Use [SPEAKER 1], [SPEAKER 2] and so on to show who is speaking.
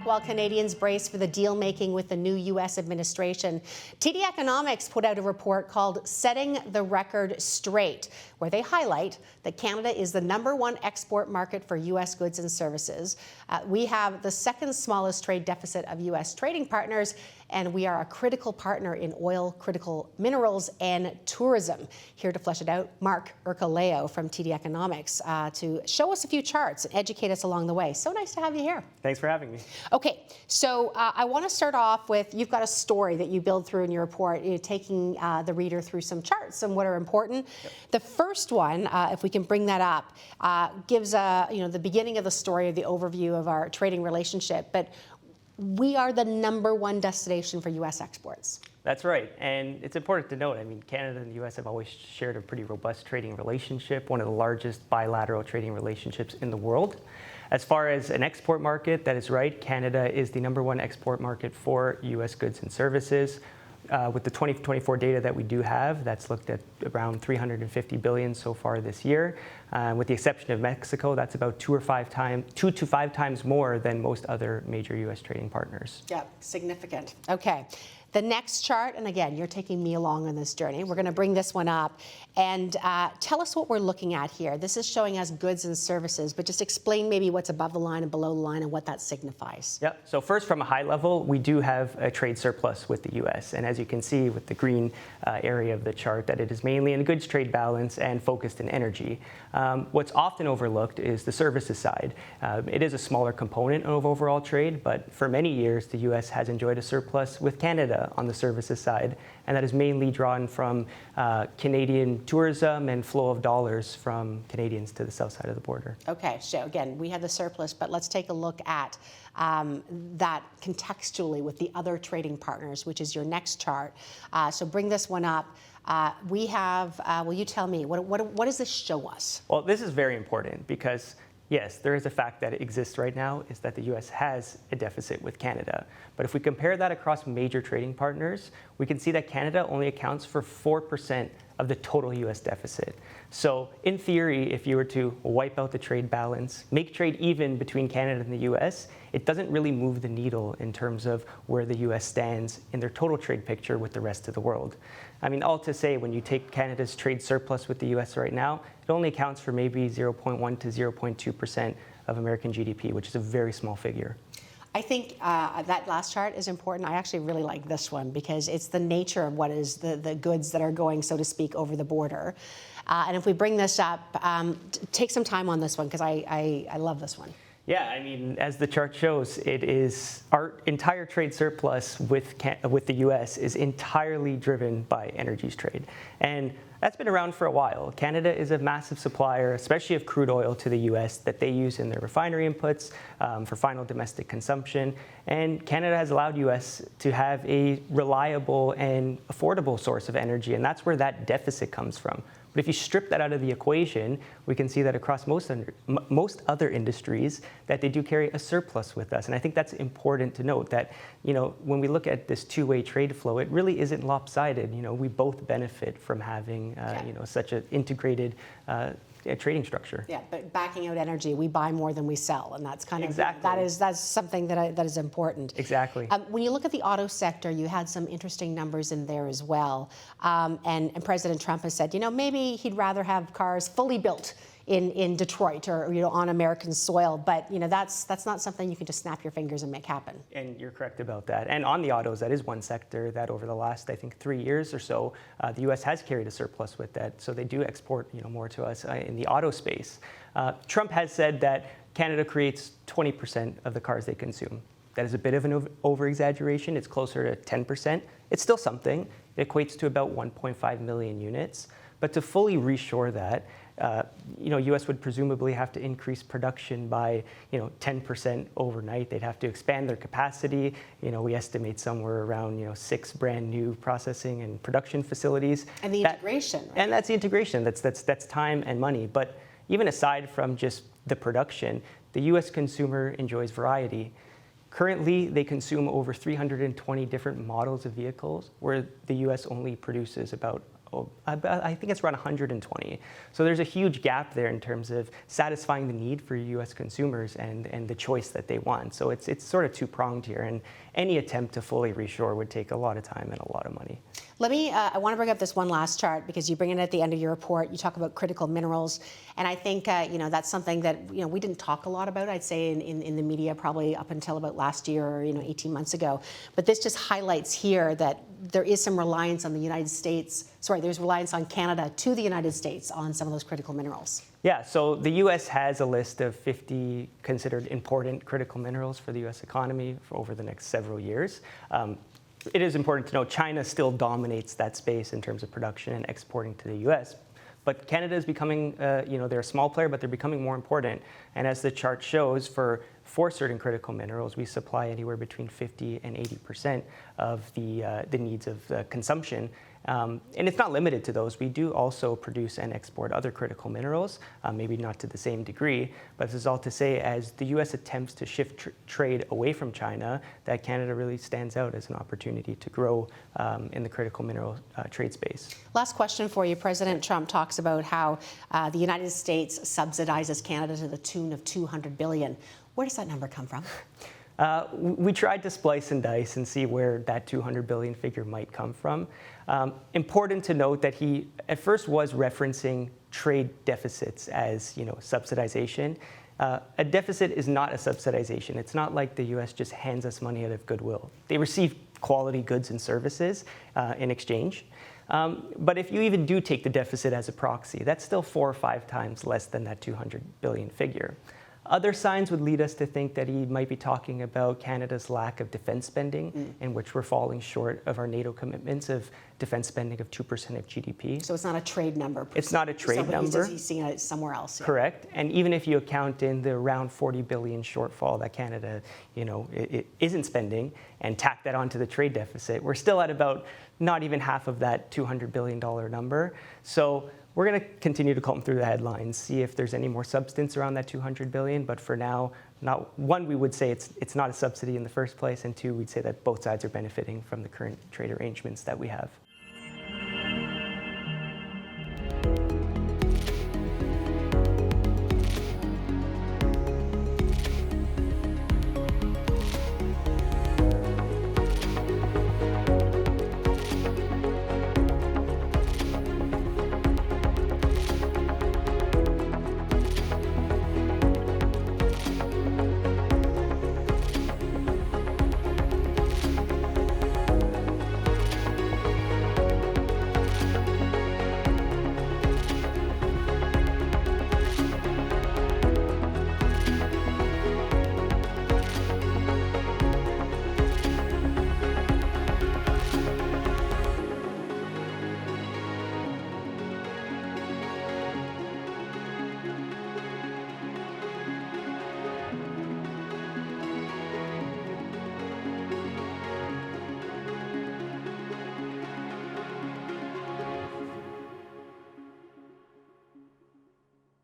[SPEAKER 1] While Canadians brace for the deal-making with the new U.S. administration, TD Economics put out a report called Setting the Record Straight, where they highlight that Canada is the #1 export market for U.S. goods and services. We have the second smallest trade deficit of U.S. trading partners, and we are a critical partner in oil, critical minerals, and tourism. Here to flesh it out, Mark Ercolao from TD Economics to show us a few charts and educate us along the way. So nice to have you here.
[SPEAKER 2] Thanks for having me.
[SPEAKER 1] Okay, so I want to start off with, you've got a story that you build through in your report, taking the reader through some charts and what are important. Yep. The first one, if we can bring that up, gives the beginning of the story, the overview of our trading relationship, but we are the #1 destination for U.S. exports.
[SPEAKER 2] That's right, and it's important to note, Canada and the U.S. have always shared a pretty robust trading relationship, one of the largest bilateral trading relationships in the world. As far as an export market, that is right, Canada is the #1 export market for U.S. goods and services. With the 2024 data that we do have, that's looked at around $350 billion so far this year. With the exception of Mexico, that's about 2 to 5 times more than most other major U.S. trading partners.
[SPEAKER 1] Yeah, significant. Okay. The next chart, and again, you're taking me along on this journey. We're going to bring this one up and tell us what we're looking at here. This is showing us goods and services, but just explain maybe what's above the line and below the line and what that signifies.
[SPEAKER 2] Yeah, so first from a high level, we do have a trade surplus with the U.S. And as you can see with the green area of the chart, that it is mainly in a goods trade balance and focused in energy. What's often overlooked is the services side. It is a smaller component of overall trade, but for many years, the U.S. has enjoyed a surplus with Canada on the services side, and that is mainly drawn from Canadian tourism and flow of dollars from Canadians to the south side of the border.
[SPEAKER 1] Okay, so again, we have the surplus, but let's take a look at that contextually with the other trading partners, which is your next chart. So bring this one up. We have, will you tell me, what does this show us?
[SPEAKER 2] Well, this is very important because yes, there is a fact that exists right now, is that the U.S. has a deficit with Canada. But if we compare that across major trading partners, we can see that Canada only accounts for 4% of the total U.S. deficit. So in theory, if you were to wipe out the trade balance, make trade even between Canada and the U.S., it doesn't really move the needle in terms of where the U.S. stands in their total trade picture with the rest of the world. All to say, when you take Canada's trade surplus with the U.S. right now, it only accounts for maybe 0.1 to 0.2% of American GDP, which is a very small figure.
[SPEAKER 1] I think that last chart is important. I actually really like this one because it's the nature of what is the goods that are going, so to speak, over the border. And if we bring this up, take some time on this one because I love this one.
[SPEAKER 2] Yeah, as the chart shows, it is our entire trade surplus with the U.S. is entirely driven by energies trade. And that's been around for a while. Canada is a massive supplier, especially of crude oil to the U.S. that they use in their refinery inputs for final domestic consumption. And Canada has allowed U.S. to have a reliable and affordable source of energy, and that's where that deficit comes from. But if you strip that out of the equation, we can see that across most other industries that they do carry a surplus with us. And I think that's important to note that, when we look at this two-way trade flow, it really isn't lopsided. We both benefit from having, such an integrated trading structure.
[SPEAKER 1] Yeah, but backing out energy, we buy more than we sell, and that's kind of
[SPEAKER 2] exactly.
[SPEAKER 1] that's something that is important.
[SPEAKER 2] Exactly.
[SPEAKER 1] When you look at the auto sector, you had some interesting numbers in there as well, and President Trump has said, maybe he'd rather have cars fully built in Detroit or on American soil, but that's not something you can just snap your fingers and make happen.
[SPEAKER 2] And you're correct about that. And on the autos, that is one sector that over the last, I think, 3 years or so, the U.S. has carried a surplus with that. So they do export more to us in the auto space. Trump has said that Canada creates 20% of the cars they consume. That is a bit of an over-exaggeration. It's closer to 10%. It's still something. It equates to about 1.5 million units. But to fully reshore that, U.S. would presumably have to increase production by, 10% overnight. They'd have to expand their capacity. We estimate somewhere around, 6 brand new processing and production facilities.
[SPEAKER 1] And the integration. Right?
[SPEAKER 2] And that's the integration. That's time and money. But even aside from just the production, the U.S. consumer enjoys variety. Currently, they consume over 320 different models of vehicles, where the U.S. only produces about I think it's around 120. So there's a huge gap there in terms of satisfying the need for U.S. consumers and the choice that they want. So it's sort of two-pronged here, and any attempt to fully reshore would take a lot of time and a lot of money.
[SPEAKER 1] I want to bring up this one last chart because you bring it at the end of your report. You talk about critical minerals, and I think that's something that we didn't talk a lot about. I'd say in the media probably up until about last year or 18 months ago. But this just highlights here that there is some reliance on the United States. Sorry, there's reliance on Canada to the United States on some of those critical minerals.
[SPEAKER 2] Yeah, so the U.S. has a list of 50 considered important critical minerals for the U.S. economy for over the next several years. It is important to note China still dominates that space in terms of production and exporting to the U.S. But Canada is becoming, they're a small player, but they're becoming more important. And as the chart shows, for certain critical minerals, we supply anywhere between 50 and 80% of the needs of consumption. And it's not limited to those. We do also produce and export other critical minerals, maybe not to the same degree, but this is all to say as the U.S. attempts to shift trade away from China, that Canada really stands out as an opportunity to grow in the critical mineral trade space.
[SPEAKER 1] Last question for you. President Trump talks about how the United States subsidizes Canada to the tune of $200 billion. Where does that number come from?
[SPEAKER 2] We tried to splice and dice and see where that $200 billion figure might come from. Important to note that he at first was referencing trade deficits as subsidization. A deficit is not a subsidization. It's not like the U.S. just hands us money out of goodwill. They receive quality goods and services in exchange. But if you even do take the deficit as a proxy, that's still 4 or 5 times less than that $200 billion figure. Other signs would lead us to think that he might be talking about Canada's lack of defense spending, in which we're falling short of our NATO commitments of defense spending of 2% of GDP.
[SPEAKER 1] So it's not a trade number.
[SPEAKER 2] It's not a trade number.
[SPEAKER 1] He's seeing it somewhere else. Yeah.
[SPEAKER 2] Correct. And even if you account in the around $40 billion shortfall that Canada, it isn't spending, and tack that onto the trade deficit, we're still at about not even half of that $200 billion number. So we're going to continue to comb through the headlines, see if there's any more substance around that $200 billion. But for now, one, we would say it's not a subsidy in the first place, and two, we'd say that both sides are benefiting from the current trade arrangements that we have.